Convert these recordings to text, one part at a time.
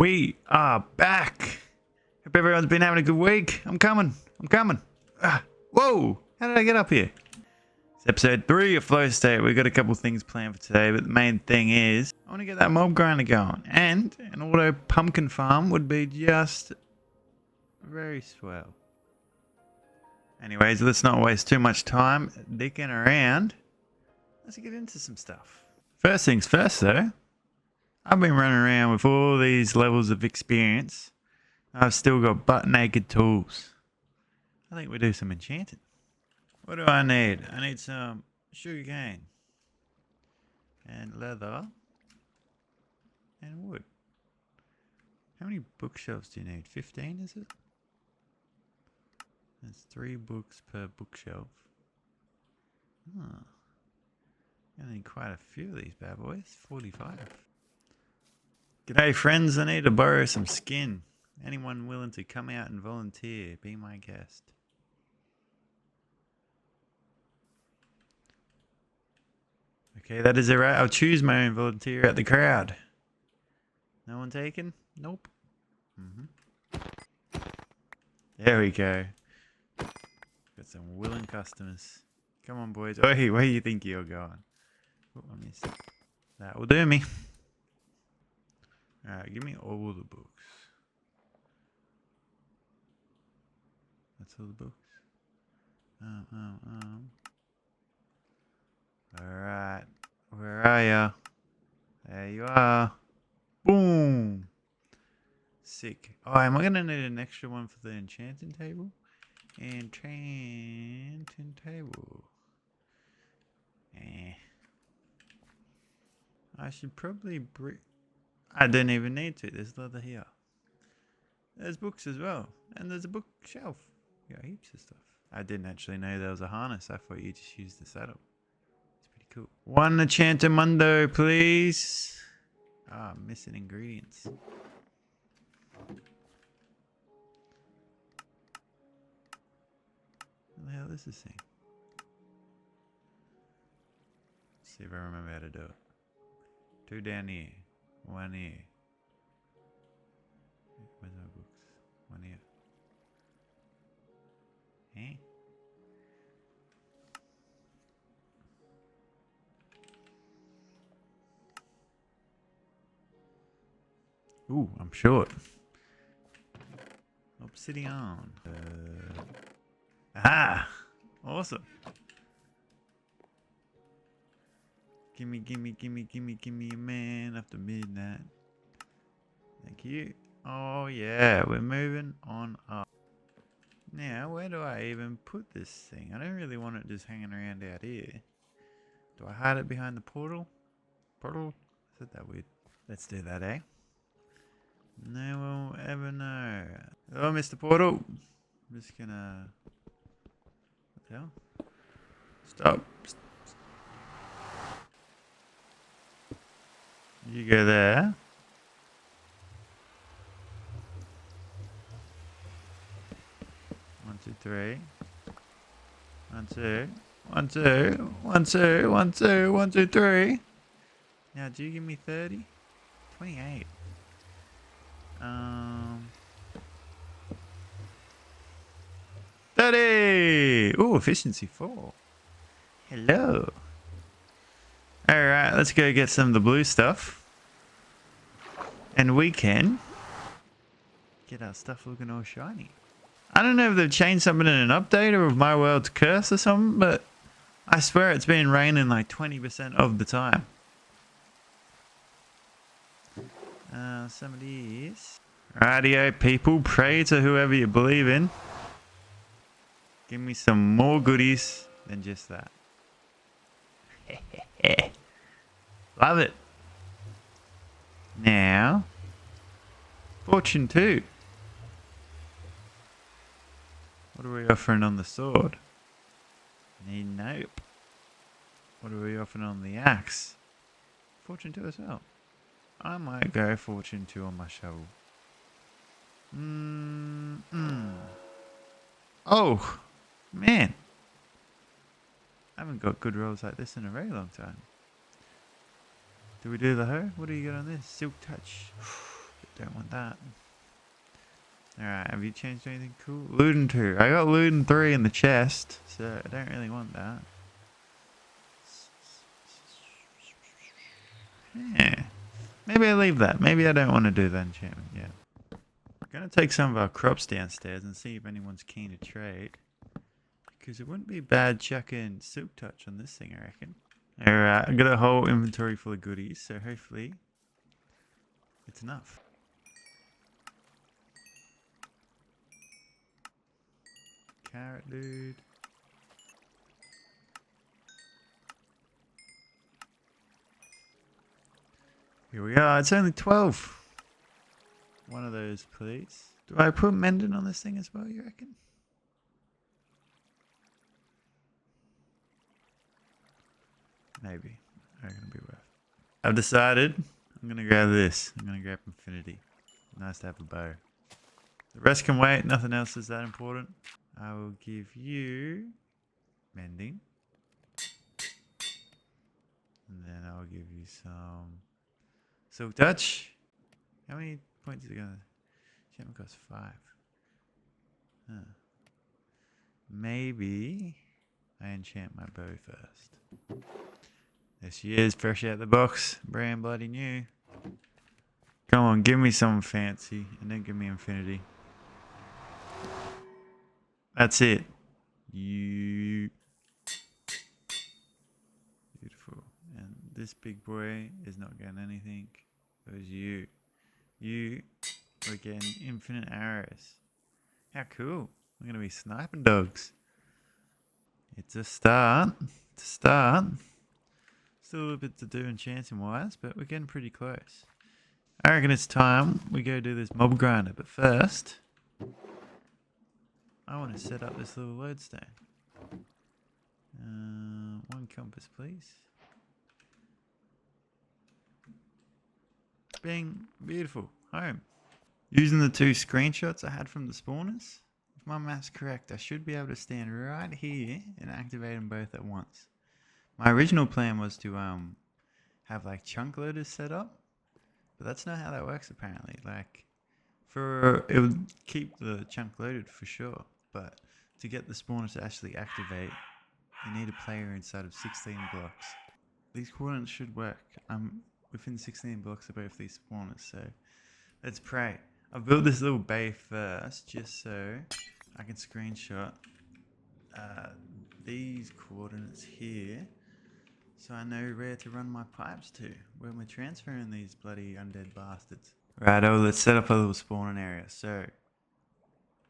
We are back. Hope everyone's been having a good week. I'm coming. Whoa! How did I get up here? It's episode 3 of Flow State. We've got a couple things planned for today, but the main thing is I want to get that mob grinder going. And an auto pumpkin farm would be just very swell. Anyways, let's not waste too much time dicking around. Let's get into some stuff. First things first, though. I've been running around with all these levels of experience. I've still got butt naked tools. I think we do some enchanting. What do I need? I need some sugarcane and leather and wood. How many bookshelves do you need? 15, is it? There's 3 books per bookshelf. Oh. I need quite a few of these bad boys. 45. G'day friends, I need to borrow some skin. Anyone willing to come out and volunteer? Be my guest. Okay, that is it, right. I'll choose my own volunteer at the crowd. No one taken? Nope. There we go. Got some willing customers. Come on, boys. Oh, hey, where do you think you're going? Oh, I missed it. That will do me. Alright, give me all the books. That's all the books. Alright. Where are ya? There you are. Boom. Sick. Oh, am I gonna need an extra one for the enchanting table? Enchanting table. I should probably I don't even need to. There's leather here. There's books as well. And there's a bookshelf. Got heaps of stuff. I didn't actually know there was a harness. I thought you just used the saddle. It's pretty cool. 1 enchantamundo, please. Ah, missing ingredients. What the hell is this thing? Let's see if I remember how to do it. 2 down here. 1 here. Where's my books? 1 here. Eh? Ooh, I'm short. Obsidian. Aha! Awesome. Gimme a man after midnight. Thank you. Oh yeah, we're moving on up. Now, where do I even put this thing? I don't really want it just hanging around out here. Do I hide it behind the portal? Portal? Is that weird? Let's do that, eh? No one will ever know. Oh, Mr. Portal. I'm just gonna... What the hell? Stop. You go there. One, two, three. 1, 2. 1, 2. 1, 2. 1, 2. 1, 2, 3. Now, do you give me 30? 28. 30. Ooh, efficiency 4. Hello. Alright, let's go get some of the blue stuff. And we can get our stuff looking all shiny. I don't know if they've changed something in an update or if my world's cursed or something, but I swear it's been raining like 20% of the time. Some of these. Radio people, pray to whoever you believe in. Give me some more goodies than just that. Love it. Now, fortune 2. What are we offering on the sword? Nope. What are we offering on the axe? Fortune 2 as well. I might go fortune 2 on my shovel. Oh, man. I haven't got good rolls like this in a very long time. Do we do the hoe? What do you got on this? Silk touch. don't want that. Alright, have you changed anything cool? Luden 2. I got Luden 3 in the chest, so I don't really want that. Yeah. Maybe I leave that. Maybe I don't want to do that enchantment yet. I'm going to take some of our crops downstairs and see if anyone's keen to trade. Because it wouldn't be bad chucking Silk Touch on this thing, I reckon. Alright, I've got a whole inventory full of goodies, so hopefully it's enough. Carrot, dude. Here we are. It's only 12. One of those, please. Do I put Mendon on this thing as well, you reckon? Maybe. I reckon it'll be worth. I've decided I'm going to grab this. I'm going to grab Infinity. Nice to have a bow. The rest can wait. Nothing else is that important. I will give you Mending. And then I'll give you some Silk Touch. How many points is it going to... Enchantment costs 5. Huh. Maybe I enchant my bow first. There she is, fresh out the box. Brand bloody new. Come on, give me something fancy. And then give me Infinity. That's it. You... Beautiful. And this big boy is not getting anything. It was you. You are getting infinite arrows. How cool. We're going to be sniping dogs. It's a start. It's a start. Still a little bit to do enchanting wise, but we're getting pretty close. I reckon it's time we go do this mob grinder. But first, I want to set up this little lodestone. One compass, please. Bing. Beautiful. Home. Using the 2 screenshots I had from the spawners, if my math's correct, I should be able to stand right here and activate them both at once. My original plan was to have like chunk loaders set up, but that's not how that works apparently. Like, it would keep the chunk loaded for sure, but to get the spawner to actually activate, you need a player inside of 16 blocks. These coordinates should work. I'm within 16 blocks of both these spawners, so let's pray. I've built this little bay first just so I can screenshot these coordinates here so I know where to run my pipes to when we're transferring these bloody undead bastards. Righto, let's set up a little spawning area. So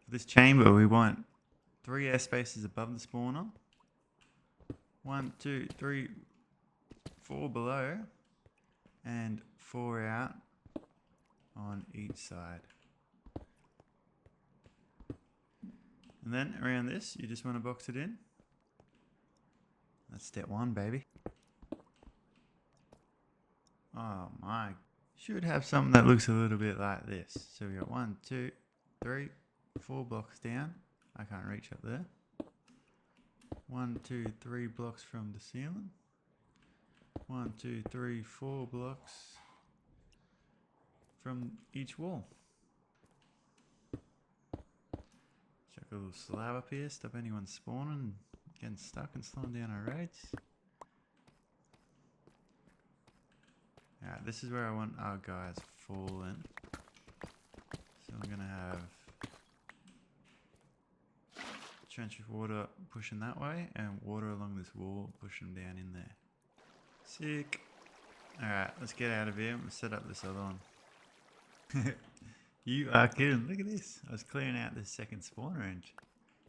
for this chamber we want 3 airspaces above the spawner, 1, 2, 3, 4 below, and 4 out on each side. And then around this, you just want to box it in. That's step 1, baby. Oh my. Should have something that looks a little bit like this. So we got 1, 2, 3, 4 blocks down. I can't reach up there. 1, 2, 3 blocks from the ceiling. 1, 2, 3, 4 blocks from each wall. Chuck a little slab up here, stop anyone spawning, getting stuck and slowing down our raids. Alright, this is where I want our guys falling. So I'm gonna have trench of water pushing that way and water along this wall pushing down in there. Sick. Alright, let's get out of here. Let's set up this other one. You are kidding. Look at this. I was clearing out this second spawn range.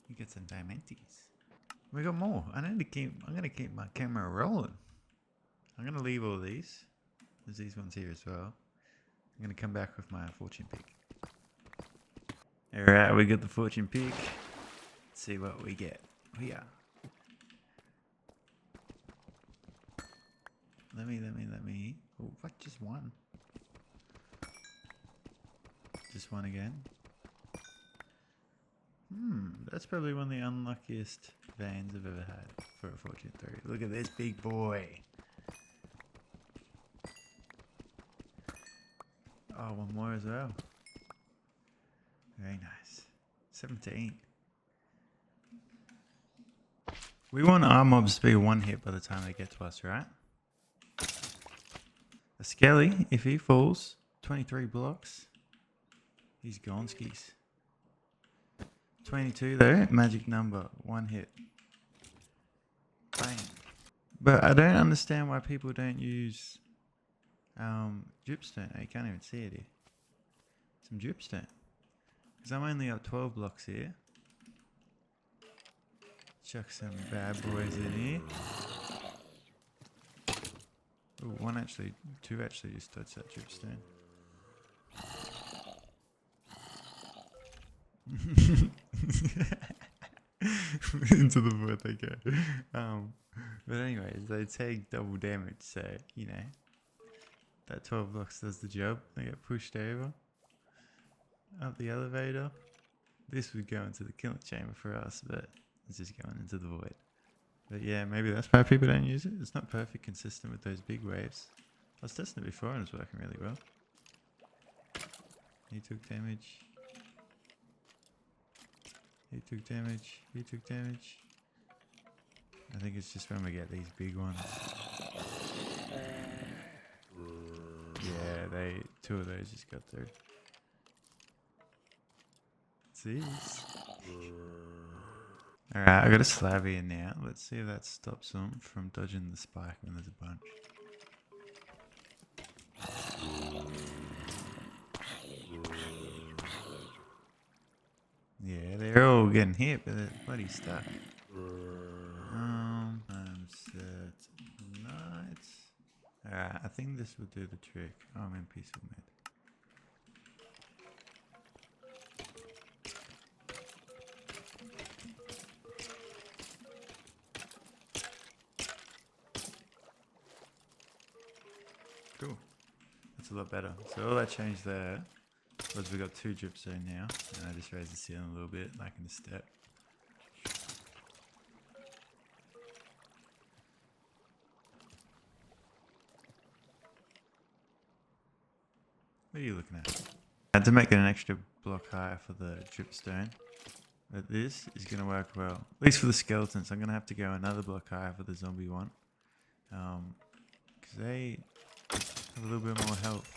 You get some diamantes. We got more. I'm gonna keep my camera rolling. I'm gonna leave all these. There's these ones here as well. I'm gonna come back with my fortune pick. Alright, we got the fortune pick. Let's see what we get. Here. Let me. Oh, what? Just one. Just one again. That's probably one of the unluckiest veins I've ever had for a fortune 3. Look at this big boy. Oh, one more as well. Very nice. 17. We want our mobs to be one hit by the time they get to us, right? A skelly, if he falls 23 blocks, he's gone skis. 22 though, magic number, one hit. Bang. But I don't understand why people don't use dripstone. You can't even see it here. Some dripstone. Because I'm only up 12 blocks here. Chuck some bad boys in here. Ooh, two actually just touched that dripstone. Into the void they go. But anyways, they take double damage, so you know that 12 blocks does the job. They get pushed over up the elevator. This would go into the killing chamber for us, but it's just going into the void. But yeah, maybe that's why people don't use it. It's not perfect consistent with those big waves. I was testing it before and it's working really well. He took damage. He took damage. He took damage. I think it's just when we get these big ones. Yeah, two of those just got through. See? Alright, I got a slab here now. Let's see if that stops them from dodging the spike when there's a bunch. Yeah, they're all getting hit, but they're bloody stuck. Set night. Alright, I think this will do the trick. Oh, I'm in peaceful mode. Cool. That's a lot better. So all that changed there was we got 2 dripstone now, and I just raised the ceiling a little bit, like in the step. What are you looking at? I had to make it an extra block higher for the dripstone, but this is going to work well. At least for the skeletons. I'm going to have to go another block higher for the zombie one, because they have a little bit more health.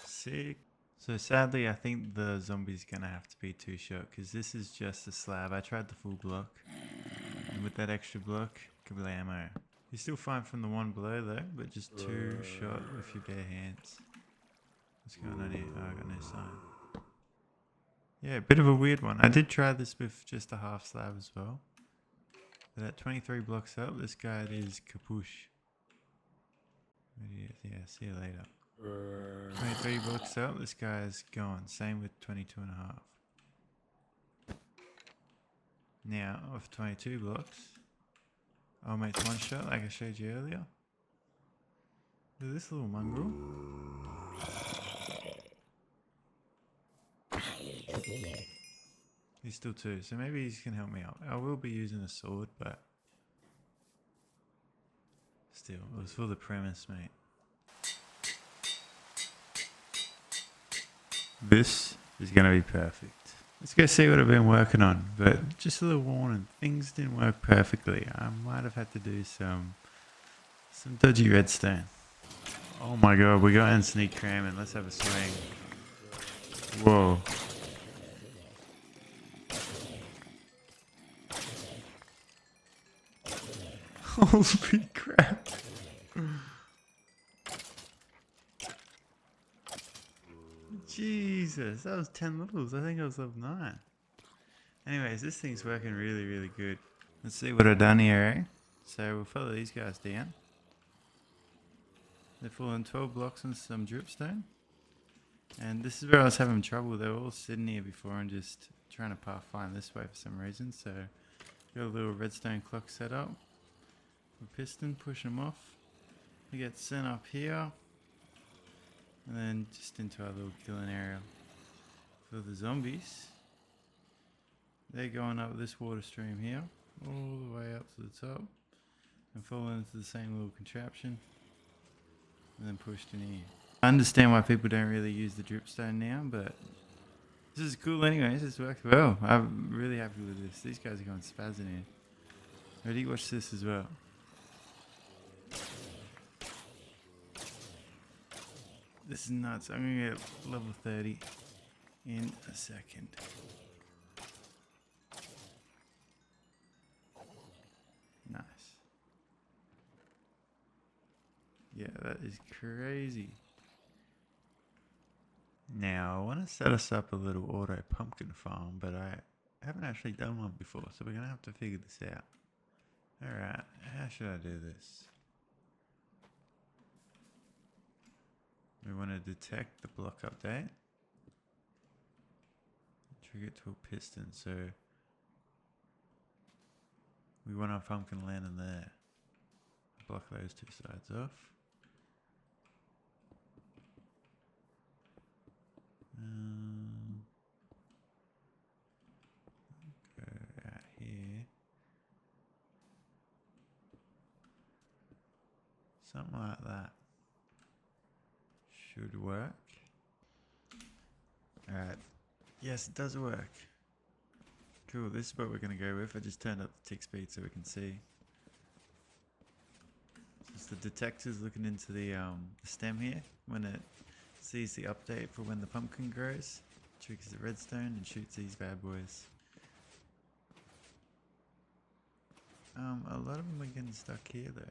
Sick. So sadly, I think the zombie's going to have to be 2 shot, because this is just a slab. I tried the full block, and with that extra block, kablamo. You're still fine from the one below though, but just 2 shot with your bare hands. What's going on here? Oh, I got no sign. Yeah, a bit of a weird one. I did try this with just a half slab as well. But at 23 blocks up, this guy is kapoosh. Yeah, see you later. 23 blocks up, this guy is gone. Same with 22 and a half. Now, off 22 blocks, I'll make 1 shot like I showed you earlier. Look at this little mongrel. He's still 2, so maybe he's gonna help me out. I will be using a sword, but still, it was for the premise, mate. This is gonna be perfect. Let's go see what I've been working on, but just a little warning, things didn't work perfectly. I might have had to do some dodgy redstone. Oh my god, we got in sneak cramming. Let's have a swing. Whoa. Holy crap. Jesus, that was 10 levels. I think I was level 9. Anyways, this thing's working really, really good. Let's see what I've done here, eh? So we'll follow these guys down. They're falling 12 blocks on some dripstone. And this is where I was having trouble. They were all sitting here before and just trying to pathfind this way for some reason. So got a little redstone clock set up. A piston, push them off. They get sent up here. And then just into our little killing area for the zombies. They're going up this water stream here, all the way up to the top, and falling into the same little contraption. and then pushed in here. I understand why people don't really use the dripstone now, but this is cool anyways. This works well. I'm really happy with this. These guys are going spazzing here. Ready? Watch this as well. This is nuts. I'm going to get level 30 in a second. Nice. Yeah, that is crazy. Now, I want to set us up a little auto pumpkin farm, but I haven't actually done one before, so we're going to have to figure this out. Alright, how should I do this? We want to detect the block update. Trigger it to a piston, so we want our pumpkin landing there. Block those two sides off. Go out here. Something like that. Should work. Alright. Yes, it does work. Cool, this is what we're going to go with. I just turned up the tick speed so we can see. Just the detector's looking into the stem here. When it sees the update for when the pumpkin grows, triggers the redstone and shoots these bad boys. A lot of them are getting stuck here though.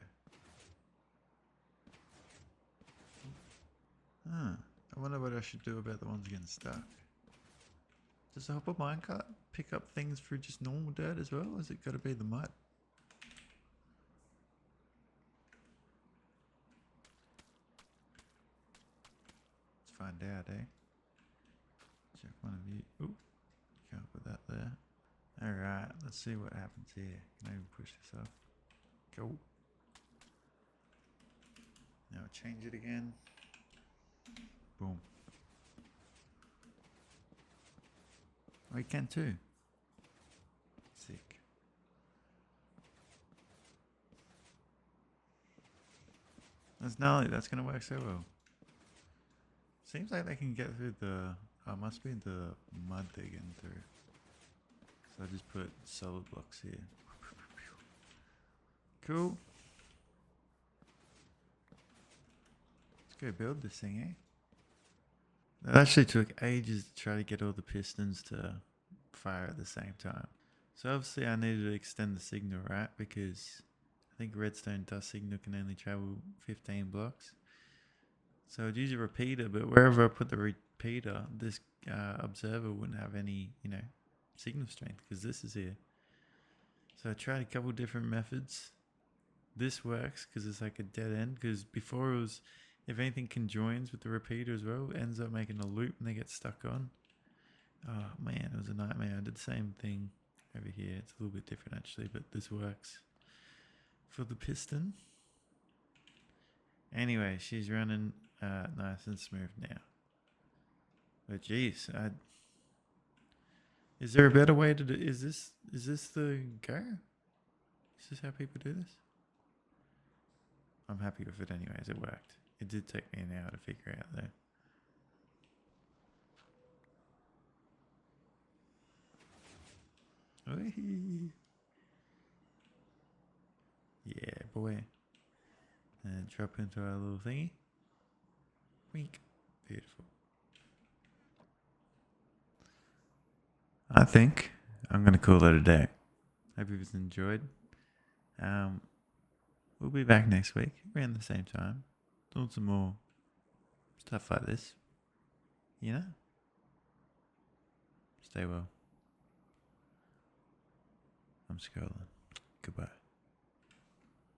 I wonder what I should do about the ones getting stuck. Does the hopper minecart pick up things through just normal dirt as well, or has it got to be the mud? Let's find out, eh? Check one of you. Oop, can't put that there. Alright, let's see what happens here. Can I even push this up? Go. Now change it again. Boom. Oh, you can too. Sick. That's gnarly. That's going to work so well. Seems like they can get through the... Oh, it must be the mud they're getting through. So I just put solid blocks here. Cool. Let's go build this thing, eh? It actually took ages to try to get all the pistons to fire at the same time. So obviously I needed to extend the signal, right? Because I think redstone dust signal can only travel 15 blocks. So I'd use a repeater, but wherever I put the repeater, this observer wouldn't have any, signal strength because this is here. So I tried a couple different methods. This works because it's like a dead end, because before it was, if anything conjoins with the repeater as well, it ends up making a loop and they get stuck on. Oh man, it was a nightmare. I did the same thing over here. It's a little bit different actually, but this works for the piston. Anyway, she's running nice and smooth now. But geez, is there a better way to do? Is this the go? Is this how people do this? I'm happy with it anyways. It worked. It did take me an hour to figure out though. Yeah, boy. And drop into our little thingy. Wink. Beautiful. I think I'm going to call it a day. Hope you guys enjoyed. We'll be back next week around the same time. Doing some more stuff like this. Stay well. I'm scrolling. Goodbye.